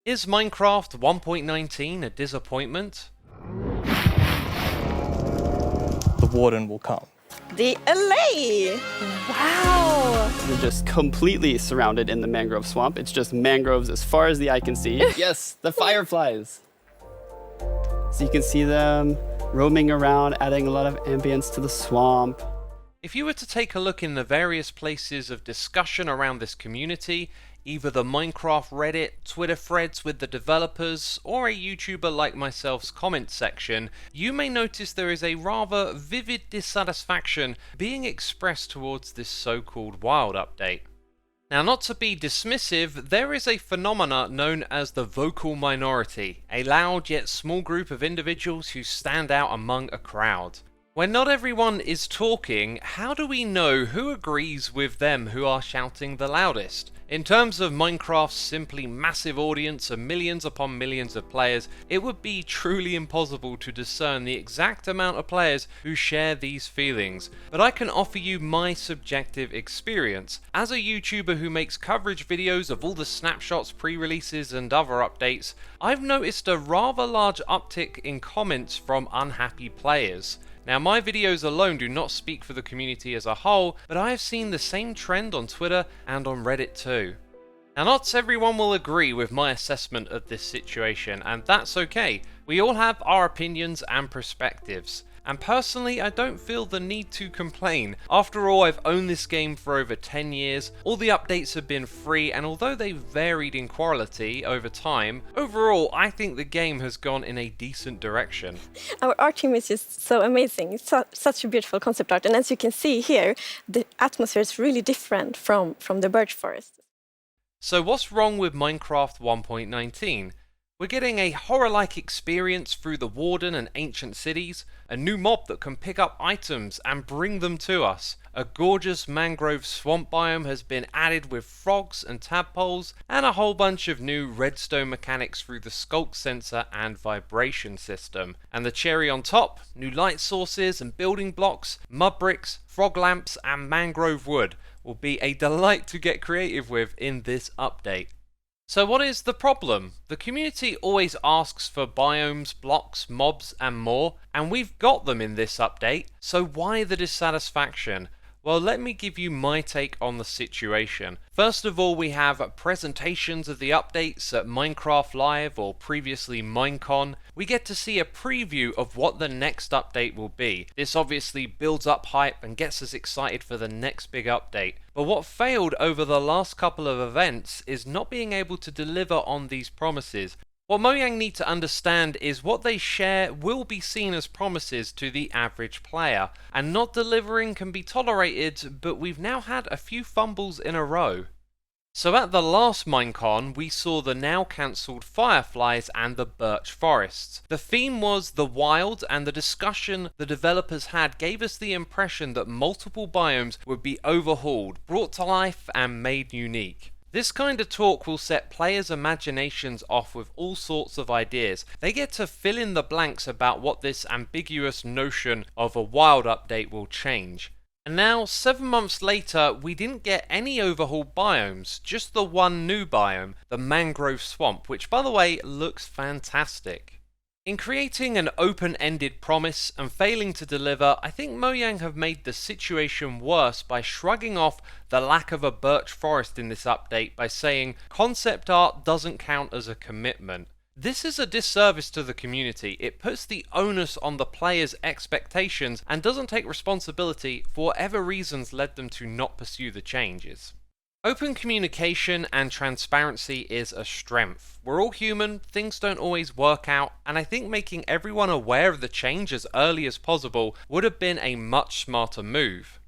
Is Minecraft 1.19 a disappointment? The warden will come. The LA! Wow! We're just completely surrounded in the mangrove swamp. It's just mangroves as far as the eye can see. Yes, the fireflies! So you can see them roaming around, adding a lot of ambience to the swamp. If you were to take a look in the various places of discussion around this community, either the Minecraft Reddit, Twitter threads with the developers, or a YouTuber like myself's comment section, you may notice there is a rather vivid dissatisfaction being expressed towards this so-called wild update. Now, not to be dismissive, there is a phenomena known as the vocal minority, a loud yet small group of individuals who stand out among a crowd. When not everyone is talking, how do we know who agrees with them who are shouting the loudest? In terms of Minecraft's simply massive audience of millions upon millions of players, it would be truly impossible to discern the exact amount of players who share these feelings. But I can offer you my subjective experience. As a YouTuber who makes coverage videos of all the snapshots, pre-releases and other updates, I've noticed a rather large uptick in comments from unhappy players. Now, my videos alone do not speak for the community as a whole, but I have seen the same trend on Twitter and on Reddit too. Now, not everyone will agree with my assessment of this situation, and that's okay. We all have our opinions and perspectives. And personally, I don't feel the need to complain. After all, I've owned this game for over 10 years, all the updates have been free, and although they've varied in quality over time, overall I think the game has gone in a decent direction. Our art team is just so amazing. It's such a beautiful concept art. And as you can see here, the atmosphere is really different from the birch forest. So what's wrong with Minecraft 1.19? We're getting a horror-like experience through the Warden and ancient cities, a new mob that can pick up items and bring them to us. A gorgeous mangrove swamp biome has been added with frogs and tadpoles, and a whole bunch of new redstone mechanics through the sculk sensor and vibration system. And the cherry on top, new light sources and building blocks, mud bricks, frog lamps and mangrove wood will be a delight to get creative with in this update. So what is the problem? The community always asks for biomes, blocks, mobs and more, and we've got them in this update, so why the dissatisfaction? Well, let me give you my take on the situation. First of all, we have presentations of the updates at Minecraft Live or previously Minecon. We get to see a preview of what the next update will be. This obviously builds up hype and gets us excited for the next big update. But what failed over the last couple of events is not being able to deliver on these promises. What Mojang need to understand is what they share will be seen as promises to the average player, and not delivering can be tolerated, but we've now had a few fumbles in a row. So at the last Minecon, we saw the now cancelled fireflies and the birch forests. The theme was the wild, and the discussion the developers had gave us the impression that multiple biomes would be overhauled, brought to life and made unique. This kind of talk will set players' imaginations off with all sorts of ideas. They get to fill in the blanks about what this ambiguous notion of a wild update will change. And now, 7 months later, we didn't get any overhauled biomes, just the one new biome, the mangrove swamp, which by the way looks fantastic. In creating an open-ended promise and failing to deliver, I think Mojang have made the situation worse by shrugging off the lack of a birch forest in this update by saying concept art doesn't count as a commitment. This is a disservice to the community. It puts the onus on the players' expectations and doesn't take responsibility for whatever reasons led them to not pursue the changes. Open communication and transparency is a strength. We're all human, things don't always work out, and I think making everyone aware of the change as early as possible would have been a much smarter move.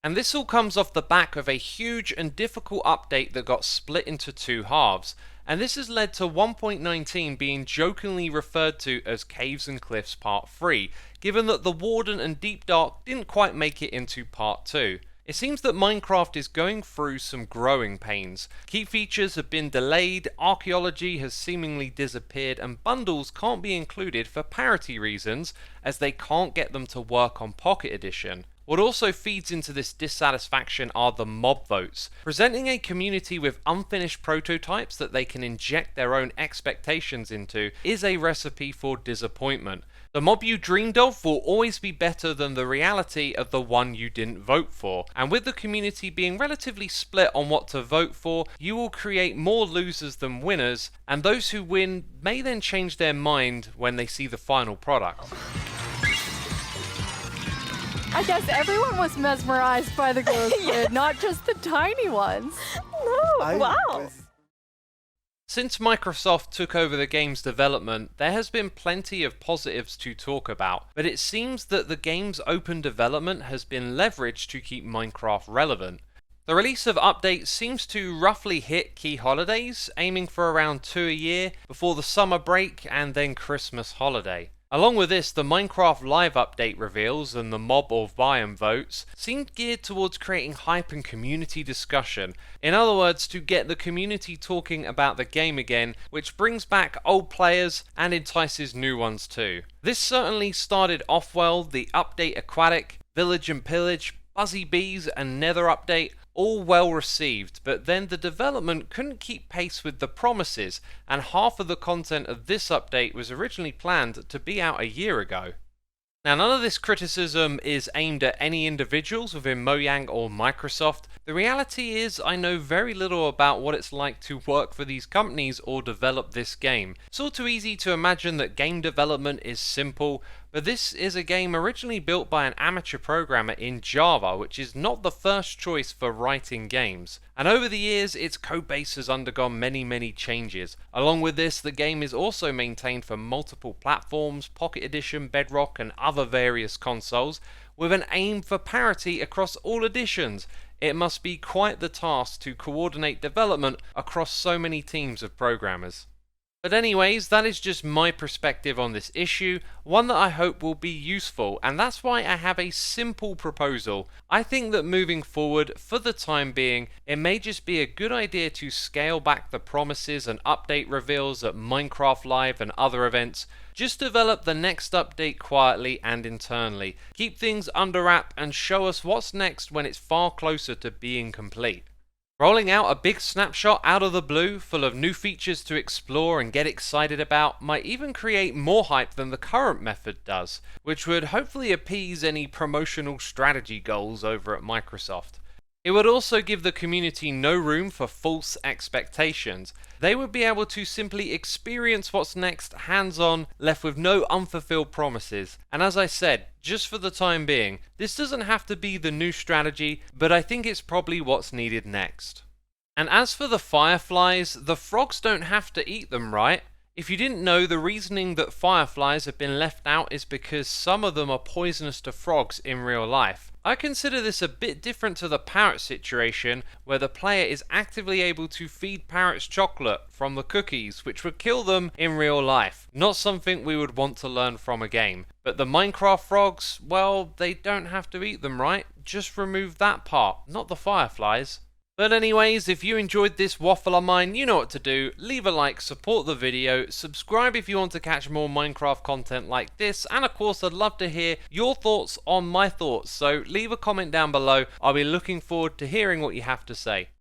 And this all comes off the back of a huge and difficult update that got split into two halves, and this has led to 1.19 being jokingly referred to as Caves and Cliffs Part 3, given that the Warden and Deep Dark didn't quite make it into Part 2. It seems that Minecraft is going through some growing pains. Key features have been delayed, archaeology has seemingly disappeared, and bundles can't be included for parity reasons, as they can't get them to work on Pocket Edition. What also feeds into this dissatisfaction are the mob votes. Presenting a community with unfinished prototypes that they can inject their own expectations into is a recipe for disappointment. The mob you dreamed of will always be better than the reality of the one you didn't vote for, and with the community being relatively split on what to vote for, you will create more losers than winners, and those who win may then change their mind when they see the final product. I guess everyone was mesmerized by the glow squid, not just the tiny ones. No, wow. Since Microsoft took over the game's development, there has been plenty of positives to talk about, but it seems that the game's open development has been leveraged to keep Minecraft relevant. The release of updates seems to roughly hit key holidays, aiming for around 2 a year, before the summer break and then Christmas holiday. Along with this, the Minecraft Live update reveals and the mob or biome votes seemed geared towards creating hype and community discussion. In other words, to get the community talking about the game again, which brings back old players and entices new ones too. This certainly started off well. The update Aquatic, Village and Pillage, Buzzy Bees and Nether update all well received, but then the development couldn't keep pace with the promises, and half of the content of this update was originally planned to be out a year ago. Now, none of this criticism is aimed at any individuals within Mojang or Microsoft. The reality is, I know very little about what it's like to work for these companies or develop this game. It's all too easy to imagine that game development is simple, but this is a game originally built by an amateur programmer in Java, which is not the first choice for writing games. And over the years, its codebase has undergone many changes. Along with this, the game is also maintained for multiple platforms, Pocket Edition, Bedrock, and other various consoles, with an aim for parity across all editions. It must be quite the task to coordinate development across so many teams of programmers. But anyways, that is just my perspective on this issue, one that I hope will be useful, and that's why I have a simple proposal. I think that moving forward, for the time being, it may just be a good idea to scale back the promises and update reveals at Minecraft Live and other events. Just develop the next update quietly and internally. Keep things under wrap and show us what's next when it's far closer to being complete. Rolling out a big snapshot out of the blue, full of new features to explore and get excited about, might even create more hype than the current method does, which would hopefully appease any promotional strategy goals over at Microsoft. It would also give the community no room for false expectations. They would be able to simply experience what's next hands-on, left with no unfulfilled promises. And as I said, just for the time being, this doesn't have to be the new strategy, but I think it's probably what's needed next. And as for the fireflies, the frogs don't have to eat them, right? If you didn't know, the reasoning that fireflies have been left out is because some of them are poisonous to frogs in real life. I consider this a bit different to the parrot situation, where the player is actively able to feed parrots chocolate from the cookies, which would kill them in real life. Not something we would want to learn from a game. But the Minecraft frogs, well, they don't have to eat them, right? Just remove that part, not the fireflies. But anyways, if you enjoyed this waffle of mine, you know what to do. Leave a like, support the video, subscribe if you want to catch more Minecraft content like this, and of course I'd love to hear your thoughts on my thoughts, so leave a comment down below. I'll be looking forward to hearing what you have to say.